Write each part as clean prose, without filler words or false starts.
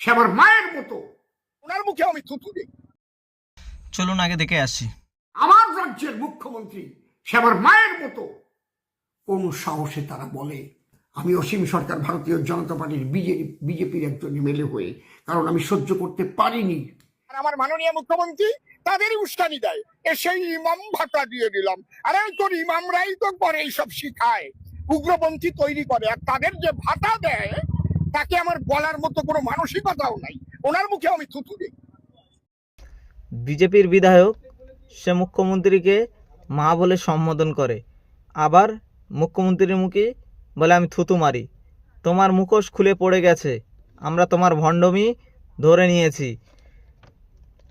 সে আমার মায়ের মতো, ওনার মুখে আমি থুতু দিই। চলুন আগে দেখে আসি। আমার রাজ্যের মুখ্যমন্ত্রী, সে আমার মায়ের মতো। কোন সাহসে তারা বলে আমি অসীম সরকার ভারতীয় জনতা পার্টির বিজেপির একজন এমএলএ হয়ে, কারণ আমি সহ্য করতে পারিনি। আর আমার মাননীয় মুখ্যমন্ত্রী তাদেরই উস্কানি দেয়, সেই ইমাম ভাতা দিয়ে দিলাম। আরে তোর ইমামরাই তো করে এইসব শিখায়, উগ্রপন্থী তৈরি করে, আর তাদের যে ভাতা দেয় তাকে আমার বলার মতো কোনো মানসিকতাও নাই। ওনার মুখে আমি থুতু দিই। বিজেপির বিধায়ক সে মুখ্যমন্ত্রীকে মা বলে সম্বোধন করে, আবার মুখ্যমন্ত্রীর মুখে বলে আমি থুতু মারি। তোমার মুখোশ খুলে পড়ে গেছে, আমরা তোমার ভণ্ডামি ধরে নিয়েছি।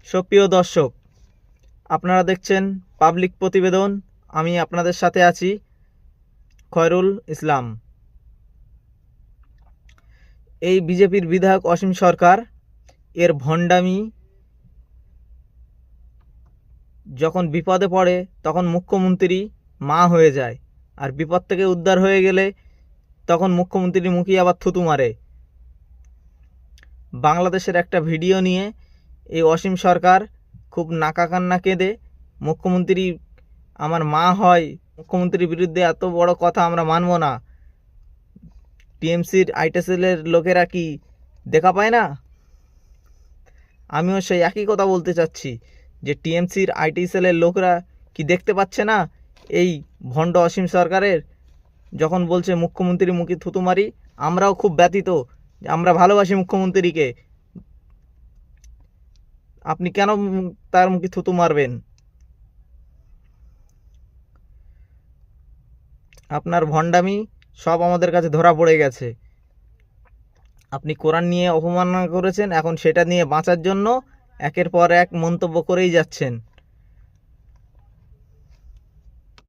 সুপ্রিয় দর্শক, আপনারা দেখছেন পাবলিক প্রতিবেদন। আমি আপনাদের সাথে আছি খয়রুল ইসলাম। এই বিজেপির বিধায়ক অসীম সরকার এর ভণ্ডামি, যখন বিপদে পড়ে তখন মুখ্যমন্ত্রী মা হয়ে যায়, আর বিপদ থেকে উদ্ধার হয়ে গেলে তখন মুখ্যমন্ত্রীর মুখে আবার থুতু মারে। বাংলাদেশের একটা ভিডিও নিয়ে এই অসীম সরকার খুব নাকাকান্না কেঁদে মুখ্যমন্ত্রী আমার মা হয়, মুখ্যমন্ত্রীর বিরুদ্ধে এত বড় কথা আমরা মানব না। টিএমসির আইটি সেলের লোকেরা কি দেখা পায় না? আমিও সেই একই কথা বলতে চাচ্ছি যে টিএমসির আইটি সেলের লোকরা কি দেখতে পাচ্ছে না এই ভণ্ড অসীম সরকারের যখন বলছে মুখ্যমন্ত্রীর মুখে থুতু মারি? আমরাও খুব ব্যথিত, আমরা ভালোবাসি মুখ্যমন্ত্রীকে। আপনি কেন তার মুখে থুতু মারবেন? আপনার ভণ্ডামি সব আমাদের কাছে ধরা পড়ে গেছে। আপনি কোরআন নিয়ে অপমাননা করেছেন, এখন সেটা নিয়ে বাঁচার জন্য একের পর এক মন্তব্য করেই যাচ্ছেন।